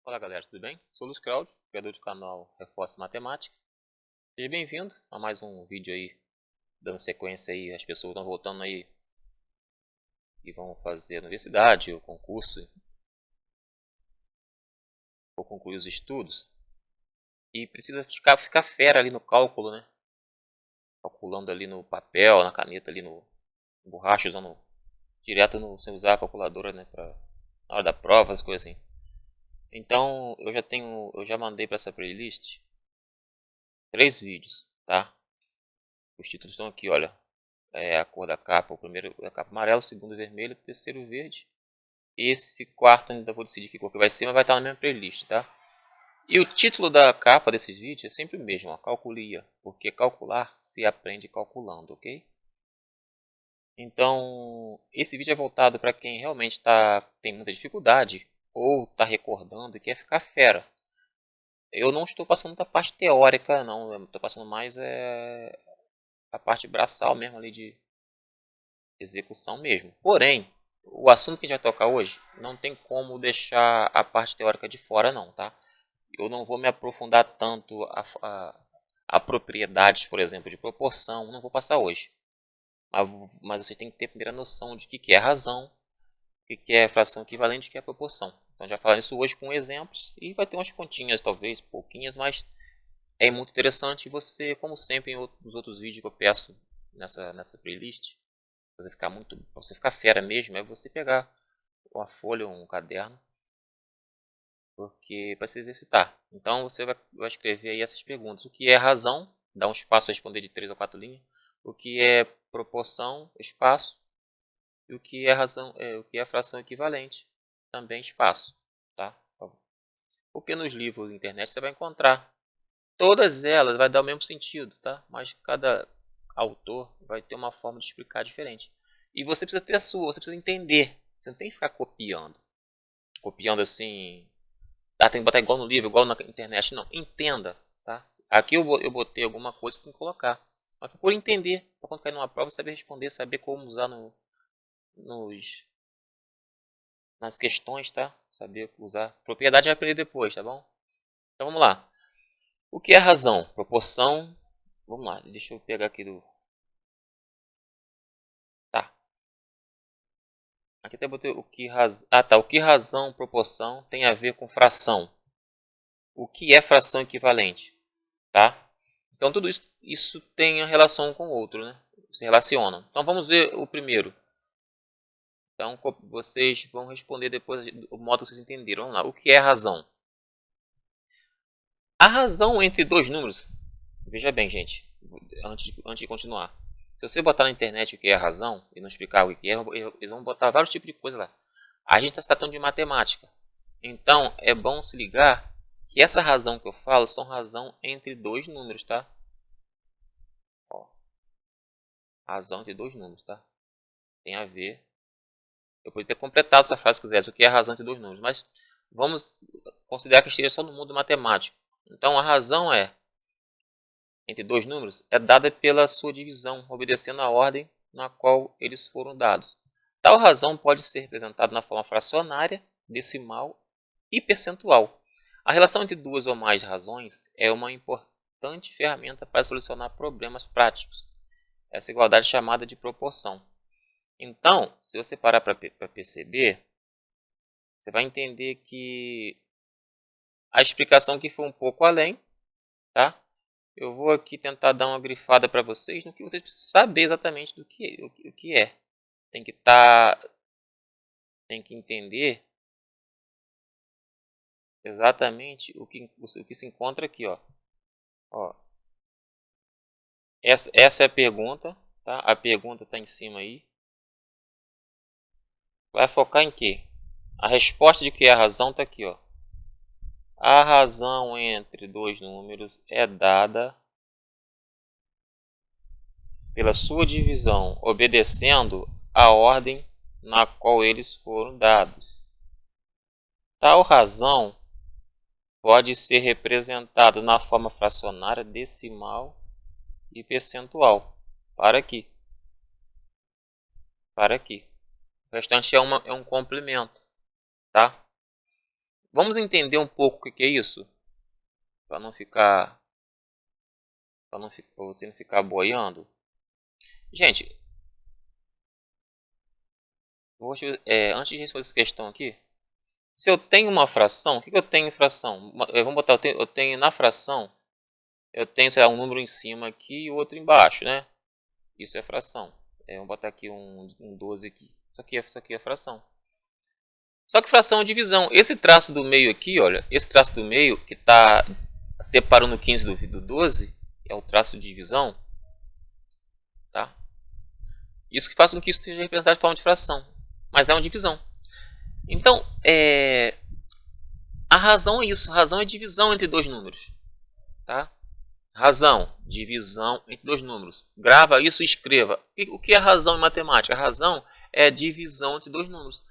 Olá galera, tudo bem? Sou o Luiz Cláudio, criador do canal Reforço Matemática. Seja bem-vindo a mais um vídeo aí, dando sequência aí, as pessoas estão voltando aí e vão fazer a universidade, o concurso, ou concluir os estudos. E precisa ficar fera ali no cálculo, né? Calculando ali no papel, na caneta ali no borracha, usando direto no, sem usar a calculadora, né? Na hora da prova, as coisas assim. Então eu já mandei para essa playlist 3 vídeos, tá? Os títulos estão aqui, olha. A cor da capa, o primeiro da capa amarelo, o segundo vermelho, o terceiro verde. Esse quarto ainda vou decidir que cor que vai ser, mas vai estar na mesma playlist, tá? E o título da capa desses vídeos é sempre o mesmo, ó, calculia, porque calcular se aprende calculando, ok? Então, esse vídeo é voltado para quem realmente tem muita dificuldade ou está recordando e quer ficar fera. Eu não estou passando da parte teórica, não. Eu estou passando mais a parte braçal mesmo ali de execução mesmo. Porém, o assunto que a gente vai tocar hoje não tem como deixar a parte teórica de fora não, tá? Eu não vou me aprofundar tanto a propriedades, por exemplo, de proporção, não vou passar hoje. Mas vocês têm que ter a primeira noção de o que é razão, o que é fração equivalente, o que é proporção. Então, a gente vai falar isso hoje com exemplos e vai ter umas continhas, talvez, pouquinhas, mas é muito interessante. Você, como sempre, nos outros vídeos que eu peço nessa playlist, pra você ficar fera mesmo, é você pegar uma folha ou um caderno, porque para se exercitar. Então você vai escrever aí essas perguntas. O que é razão? Dá um espaço a responder de 3 ou 4 linhas. O que é proporção? Espaço. E o que é razão? O que é fração equivalente? Também espaço, tá? Porque nos livros da internet você vai encontrar todas elas, vai dar o mesmo sentido, tá? Mas cada autor vai ter uma forma de explicar diferente. E você precisa ter a sua, você precisa entender. Você não tem que ficar copiando. Copiando assim, tem que botar igual no livro, igual na internet. Não, entenda, tá? Aqui eu botei alguma coisa que tem que colocar. Mas procure entender, para quando cair numa prova, saber responder, saber como usar nos, nas questões, tá? Saber usar. Propriedade vai aprender depois, tá bom? Então vamos lá. O que é razão? Proporção. Vamos lá, deixa eu pegar aqui do... Tá. Aqui até botei o que razão... Ah, tá. O que razão, proporção tem a ver com fração? O que é fração equivalente? Tá? Então tudo isso tem a relação com o outro, né? Se relacionam. Então vamos ver o primeiro. Então vocês vão responder depois o modo que vocês entenderam. Vamos lá. O que é razão? A razão entre dois números. Veja bem, gente. Antes de continuar. Se você botar na internet o que é a razão e não explicar o que é, eles vão botar vários tipos de coisa lá. A gente está se tratando de matemática. Então é bom se ligar que essa razão que eu falo são razão entre dois números, tá? Ó, razão entre dois números, tá? Tem a ver. Eu poderia ter completado essa frase se quisesse, o que é a razão entre dois números, mas vamos considerar que esteja só no mundo matemático. Então a razão entre dois números é dada pela sua divisão, obedecendo a ordem na qual eles foram dados. Tal razão pode ser representada na forma fracionária, decimal e percentual. A relação entre duas ou mais razões é uma importante ferramenta para solucionar problemas práticos. Essa igualdade é chamada de proporção. Então, se você parar para perceber, você vai entender que a explicação aqui foi um pouco além, tá? Eu vou aqui tentar dar uma grifada para vocês no que vocês precisam saber exatamente o que é. Tem que tem que entender exatamente o que se encontra aqui, ó. Ó, essa é a pergunta, tá? A pergunta está em cima aí. Vai focar em quê? A resposta de que é a razão está aqui, ó. A razão entre dois números é dada pela sua divisão, obedecendo a ordem na qual eles foram dados. Tal razão pode ser representada na forma fracionária, decimal e percentual. Para aqui. Para aqui. O restante é um complemento, tá? Vamos entender um pouco o que é isso? Para não ficar... Pra você não ficar boiando. Gente, antes de responder essa questão aqui, se eu tenho uma fração, o que eu tenho em fração? Vamos botar, eu tenho na fração, eu tenho, sei lá, um número em cima aqui e outro embaixo, né? Isso é fração. Vamos botar aqui um 12 aqui. Isso aqui é fração. Só que fração é divisão. Esse traço do meio aqui, olha, esse traço do meio que está separando o 15 do 12, é o traço de divisão, tá? Isso que faz com que isso seja representado de forma de fração, mas é uma divisão. Então, a razão é isso. A razão é divisão entre dois números, tá? Razão, divisão entre dois números. Grava isso e escreva. O que é razão em matemática? A razão é divisão entre dois números.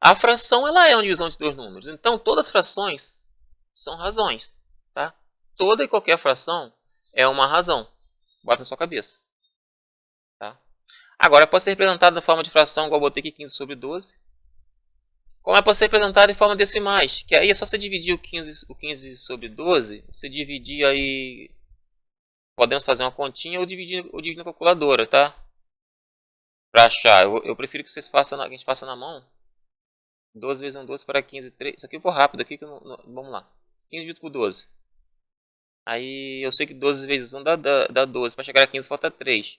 A fração ela é uma divisão entre dois números. Então, todas as frações são razões, tá? Toda e qualquer fração é uma razão. Bota na sua cabeça, tá? Agora, pode ser representada na forma de fração, igual eu botei aqui 15 sobre 12. Como é para ser representado em forma decimais, que aí é só você dividir o 15 sobre 12, você dividir aí, podemos fazer uma continha ou dividir na calculadora, tá? Para achar, eu prefiro que vocês façam, que a gente faça na mão. 12 vezes 1, 12 para 15, 3, isso aqui eu vou rápido, aqui que vamos lá. 15 dividido por 12. Aí eu sei que 12 vezes 1 dá 12, para chegar a 15 falta 3.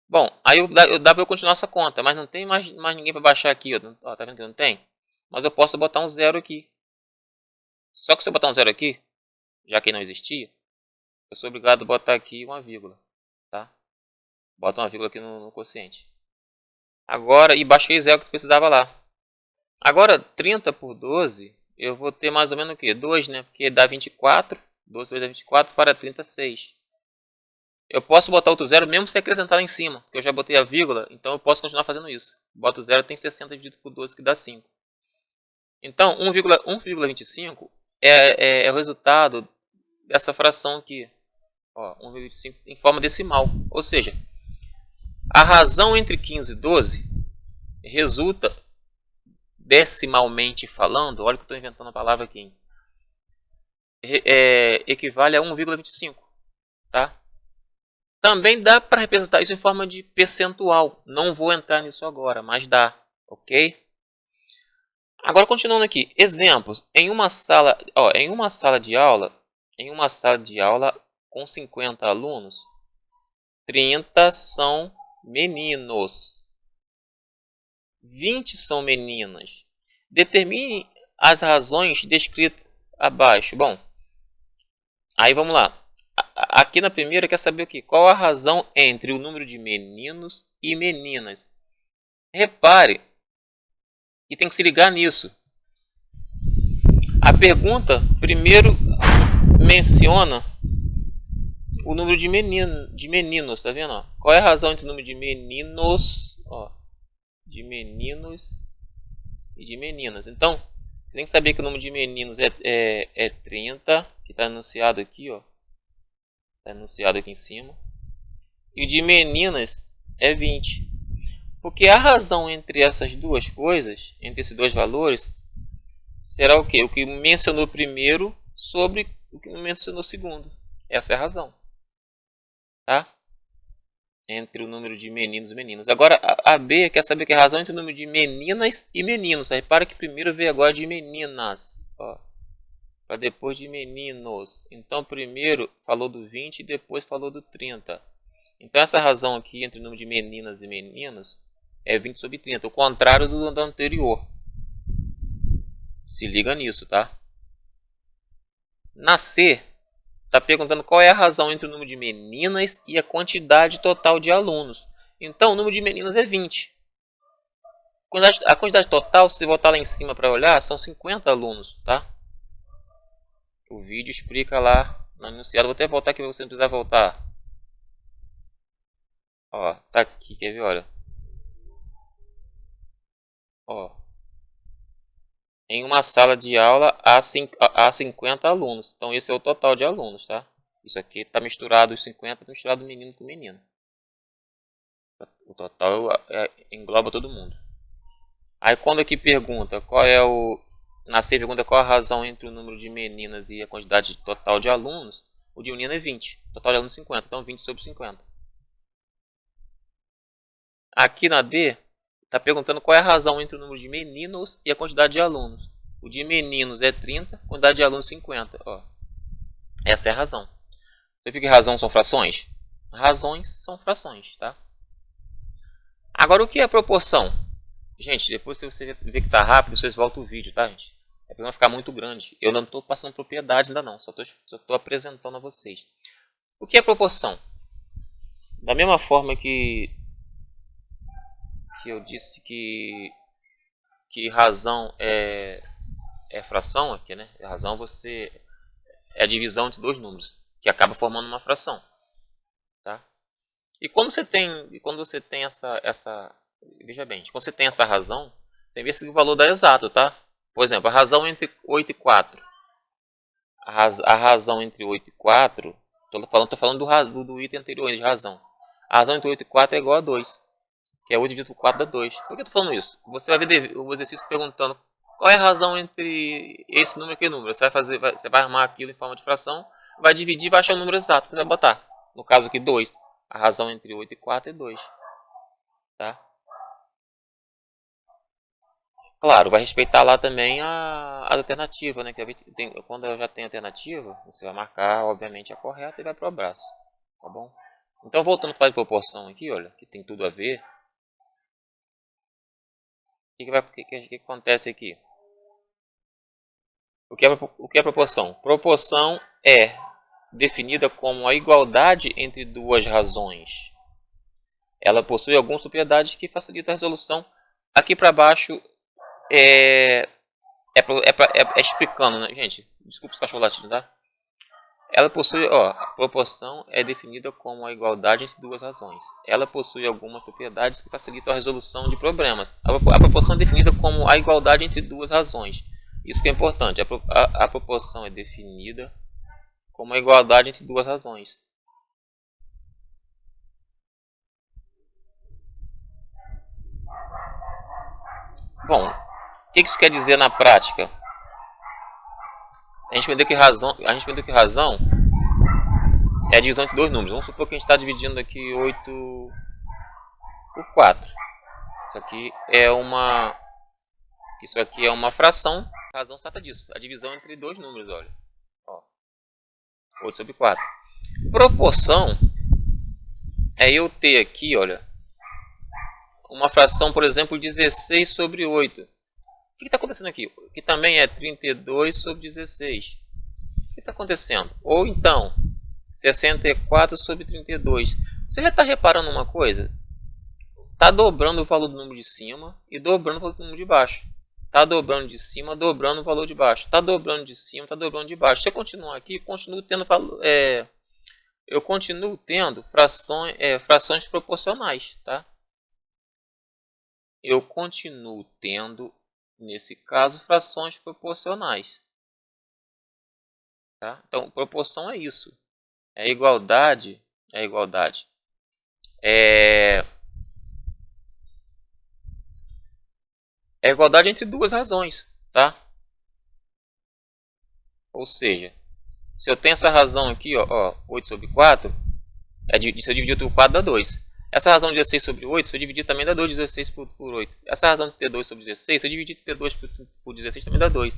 Bom, aí dá para eu continuar essa conta, mas não tem mais ninguém para baixar aqui, ó, tá vendo que não tem? Mas eu posso botar um zero aqui. Só que se eu botar um zero aqui, já que não existia, eu sou obrigado a botar aqui uma vírgula, tá? Bota uma vírgula aqui no quociente. Agora, e baixei zero que precisava lá. Agora, 30 por 12, eu vou ter mais ou menos o quê? 2, né? Porque dá 24, 12 vezes 24 para 36. Eu posso botar outro zero mesmo sem acrescentar lá em cima, porque eu já botei a vírgula, então eu posso continuar fazendo isso. Boto zero, tem 60 dividido por 12, que dá 5. Então, 1,25 é o resultado dessa fração aqui. 1,25 em forma decimal. Ou seja, a razão entre 15 e 12 resulta, decimalmente falando, olha que eu estou inventando a palavra aqui, equivale a 1,25. Tá? Também dá para representar isso em forma de percentual. Não vou entrar nisso agora, mas dá. Ok? Agora, continuando aqui. Exemplos. Em uma sala de aula com 50 alunos, 30 são meninos, 20 são meninas. Determine as razões descritas abaixo. Bom, aí vamos lá. Aqui na primeira quer saber o quê? Qual a razão entre o número de meninos e meninas? Repare que tem que se ligar nisso. A pergunta primeiro menciona o número de meninos, tá vendo? Qual é a razão entre o número de meninos, de meninos e de meninas? Então, tem que saber que o número de meninos é 30, que está anunciado aqui, ó. Está anunciado aqui em cima. E o de meninas é 20. Porque a razão entre essas duas coisas, entre esses dois valores, será o quê? O que mencionou primeiro sobre o que mencionou segundo. Essa é a razão. Tá? Entre o número de meninos e meninas. Agora, a B quer saber que é a razão entre o número de meninas e meninos. Repara que primeiro veio agora de meninas. Para depois de meninos. Então, primeiro falou do 20 e depois falou do 30. Então, essa razão aqui entre o número de meninas e meninos é 20 sobre 30. O contrário do anterior. Se liga nisso, tá? Na C, está perguntando qual é a razão entre o número de meninas e a quantidade total de alunos. Então, o número de meninas é 20. A quantidade total, se você voltar lá em cima para olhar, são 50 alunos, tá? O vídeo explica lá no enunciado. Vou até voltar aqui para você não precisar voltar. Tá aqui, quer ver? Olha. Em uma sala de aula há 50 alunos. Então, esse é o total de alunos, tá? Isso aqui está misturado, os 50 está misturado menino com menino. O total engloba todo mundo. Aí, quando aqui pergunta qual é o na C pergunta qual a razão entre o número de meninas e a quantidade total de alunos. O de menina é 20, total de alunos 50, então 20 sobre 50. Aqui na D, está perguntando qual é a razão entre o número de meninos e a quantidade de alunos. O de meninos é 30, a quantidade de alunos 50. Ó. Essa é a razão. Você viu que razão são frações? Razões são frações, tá? Agora, o que é proporção? Gente, depois se você ver que está rápido, vocês voltam o vídeo, tá, gente? É para não ficar muito grande. Eu não estou passando propriedades ainda não, só estou apresentando a vocês. O que é proporção? Da mesma forma que eu disse que razão é fração aqui, né? A razão é a divisão entre dois números, que acaba formando uma fração, tá? E quando você tem essa veja bem, quando você tem essa razão, tem que ver se o valor dá exato, tá? Por exemplo, a razão entre 8 e 4. A razão entre 8 e 4, estou falando do item anterior de razão. A razão entre 8 e 4 é igual a 2, que é 8 dividido por 4 dá 2. Por que eu estou falando isso? Você vai ver o exercício perguntando qual é a razão entre esse número e aquele número. Você vai armar aquilo em forma de fração, vai dividir e vai achar o número exato. Você vai botar, no caso aqui, 2. A razão entre 8 e 4 é 2. Tá? Claro, vai respeitar lá também a alternativa, né? Quando eu já tenho alternativa, você vai marcar, obviamente, a correta e vai para o abraço. Tá bom? Então, voltando para a proporção aqui, olha, que tem tudo a ver. O que acontece aqui? O que é proporção? Proporção é definida como a igualdade entre duas razões. Ela possui algumas propriedades que facilitam a resolução. Aqui para baixo explicando, né? Gente, desculpa os cachorros latindo, tá? Ela possui, a proporção é definida como a igualdade entre duas razões. Ela possui algumas propriedades que facilitam a resolução de problemas. A proporção é definida como a igualdade entre duas razões. Isso que é importante. A proporção é definida como a igualdade entre duas razões. Bom, o que isso quer dizer na prática? A gente entendeu que razão é a divisão entre dois números. Vamos supor que a gente está dividindo aqui 8 por 4. Isso aqui é uma fração. A razão se trata disso. A divisão entre dois números, olha. 8 sobre 4. Proporção é eu ter aqui, olha, uma fração, por exemplo, 16 sobre 8. O que está acontecendo aqui? Que também é 32 sobre 16. O que está acontecendo? Ou então, 64 sobre 32. Você já está reparando uma coisa? Está dobrando o valor do número de cima e dobrando o valor do número de baixo. Está dobrando de cima, dobrando o valor de baixo. Está dobrando de cima, está dobrando de baixo. Se eu continuar aqui, eu continuo tendo frações proporcionais. Tá? Eu continuo tendo, nesse caso, frações proporcionais. Tá? Então, proporção é isso. É igualdade. É igualdade entre duas razões, tá? Ou seja, se eu tenho essa razão aqui, 8 sobre 4, se eu dividir por 4 dá 2. Essa razão de 16 sobre 8, se eu dividir também dá 2, 16 por 8. Essa razão de ter 2 sobre 16, se eu dividir ter 2 por 16 também dá 2.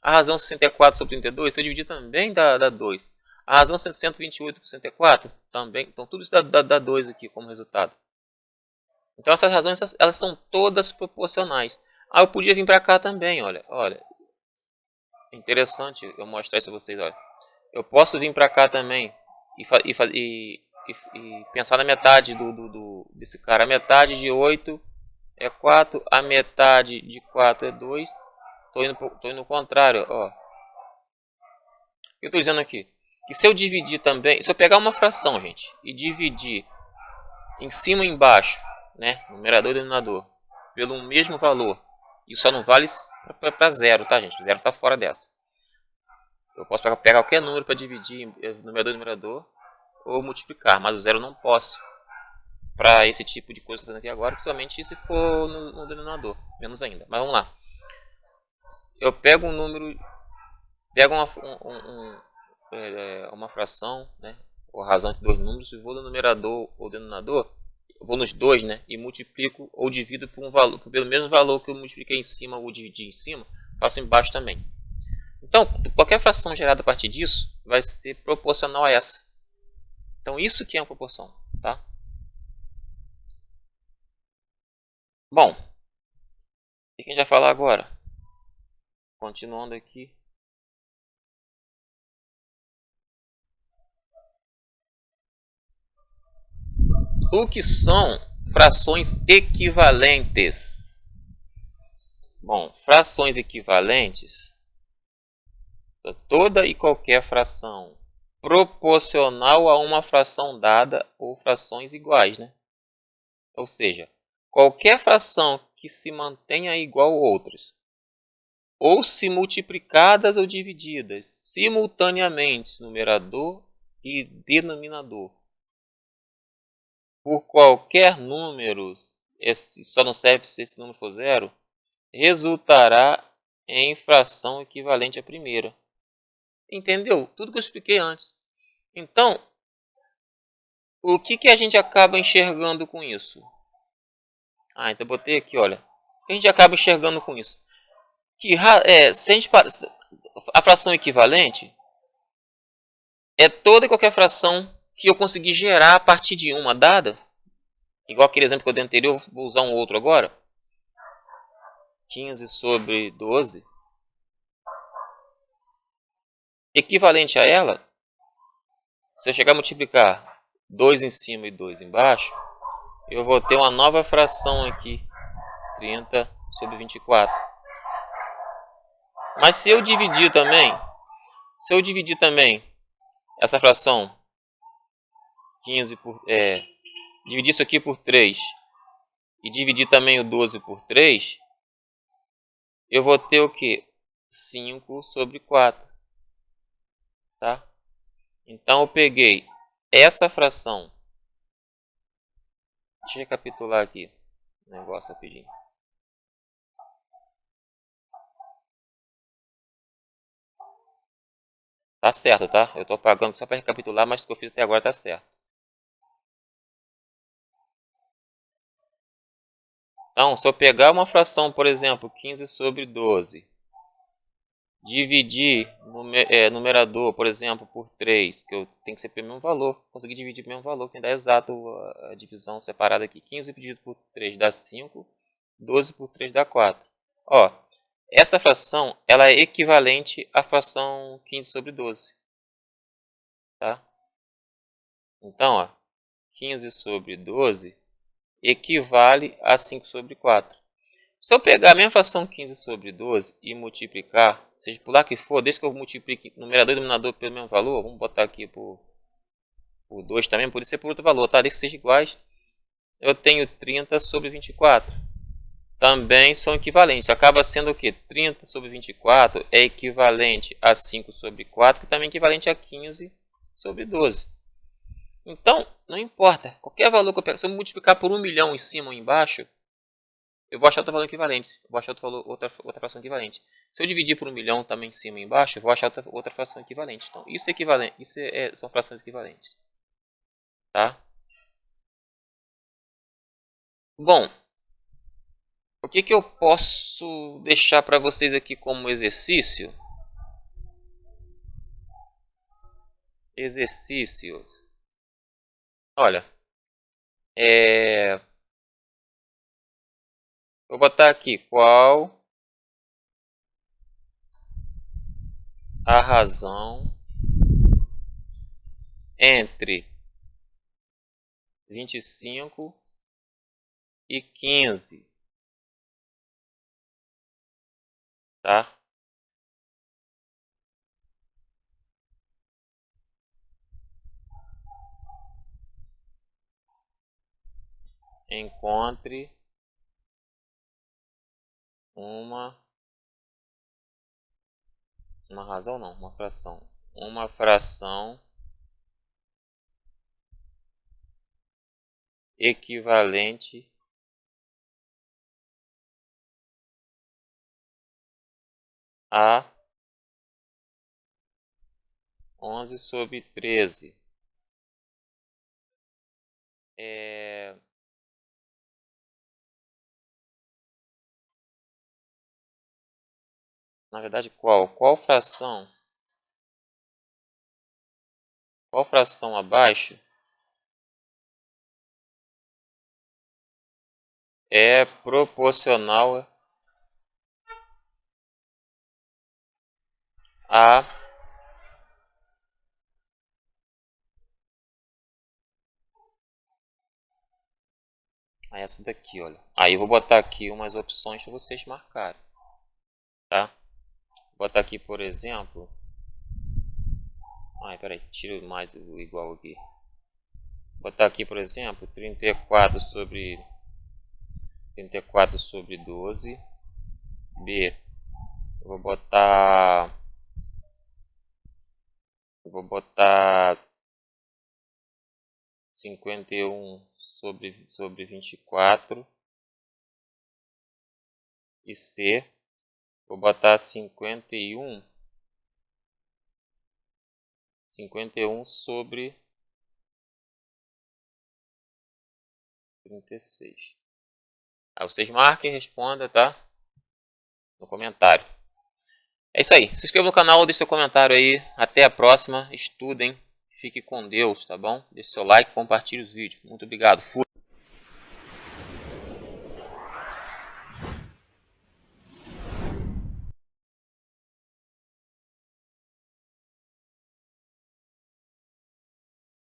A razão 64 sobre 32, se eu dividir também dá 2. A razão 128 por 64 também. Então tudo isso dá 2 aqui como resultado. Então essas razões elas são todas proporcionais. Eu podia vir para cá também, olha. É interessante eu mostrar isso para vocês, olha. Eu posso vir para cá também e pensar na metade desse cara. A metade de 8 é 4, a metade de 4 é 2. Tô indo ao contrário, ó. O que eu estou dizendo aqui? Que se eu dividir também, se eu pegar uma fração, gente, e dividir em cima e embaixo, né, numerador e denominador, pelo mesmo valor, isso só não vale para zero, tá, gente? Zero está fora dessa. Eu posso pegar qualquer número para dividir numerador e numerador ou multiplicar, mas o zero eu não posso. Para esse tipo de coisa que eu estou fazendo aqui agora, principalmente se for no denominador, menos ainda. Mas vamos lá. eu pego um número, pego uma fração, né, ou razão entre dois números, e vou no numerador ou denominador, eu vou nos dois, né, e multiplico ou divido por um valor, pelo mesmo valor que eu multipliquei em cima ou dividi em cima, faço embaixo também. Então, qualquer fração gerada a partir disso vai ser proporcional a essa. Então, isso que é uma proporção, tá? Bom, o que a gente vai falar agora? Continuando aqui. O que são frações equivalentes? Bom, frações equivalentes, toda e qualquer fração proporcional a uma fração dada ou frações iguais, né? Ou seja, qualquer fração que se mantenha igual a outras, ou se multiplicadas ou divididas simultaneamente, numerador e denominador, por qualquer número, só não serve se esse número for zero, resultará em fração equivalente à primeira. Entendeu? Tudo que eu expliquei antes. Então, o que a gente acaba enxergando com isso? Então eu botei aqui, olha. O que a gente acaba enxergando com isso? Que se a, gente, a fração equivalente é toda e qualquer fração que eu conseguir gerar a partir de uma dada. Igual aquele exemplo que eu dei anterior, vou usar um outro agora. 15 sobre 12. Equivalente a ela, se eu chegar a multiplicar 2 em cima e 2 embaixo, eu vou ter uma nova fração aqui, 30 sobre 24. Mas se eu dividir também essa fração 15 por dividir isso aqui por 3 e dividir também o 12 por 3, eu vou ter o que? 5 sobre 4. Tá? Então eu peguei essa fração. Deixa eu recapitular aqui o negócio rapidinho. Tá certo, tá? Eu tô apagando só para recapitular, mas o que eu fiz até agora tá certo. Então, se eu pegar uma fração, por exemplo, 15 sobre 12, dividir numerador, por exemplo, por 3, que eu tenho que ser pelo mesmo valor, conseguir dividir pelo mesmo valor, que dá exato a divisão separada aqui. 15 dividido por 3 dá 5, 12 por 3 dá 4. Ó, essa fração ela é equivalente à fração 15 sobre 12. Tá? Então, ó, 15 sobre 12 equivale a 5 sobre 4. Se eu pegar a mesma fração 15 sobre 12 e multiplicar, seja por lá que for, desde que eu multiplique numerador e denominador pelo mesmo valor, vamos botar aqui por 2 também, pode ser por outro valor, tá? Desde que sejam iguais, eu tenho 30 sobre 24. Também são equivalentes. Acaba sendo o que? 30 sobre 24 é equivalente a 5 sobre 4, que também é equivalente a 15 sobre 12. Então, não importa. Qualquer valor que eu pegar, se eu multiplicar por 1 milhão em cima ou embaixo, eu vou achar outro valor equivalente. Eu vou achar outra fração equivalente. Se eu dividir por 1 milhão também em cima e embaixo, eu vou achar outra fração equivalente. Então, isso é equivalente. São frações equivalentes. Tá? Bom, o que eu posso deixar para vocês aqui como exercício? Exercício. Olha, vou botar aqui qual a razão entre 25 e 15, tá? Encontre uma razão não, uma fração. Uma fração equivalente a 11 sobre 13. Na verdade, qual fração? Qual fração abaixo é proporcional a essa daqui, olha. Aí eu vou botar aqui umas opções para vocês marcarem, tá? Vou botar aqui, por exemplo. Peraí, tiro mais o igual aqui. Vou botar aqui, por exemplo, 34 sobre 12. B. Eu vou botar 51 sobre 24. E C. Vou botar 51 sobre 36. Aí vocês marquem e respondam, tá? No comentário. É isso aí. Se inscreva no canal, deixe seu comentário aí. Até a próxima. Estudem. Fique com Deus, tá bom? Deixe seu like, compartilhe os vídeos. Muito obrigado. Fui.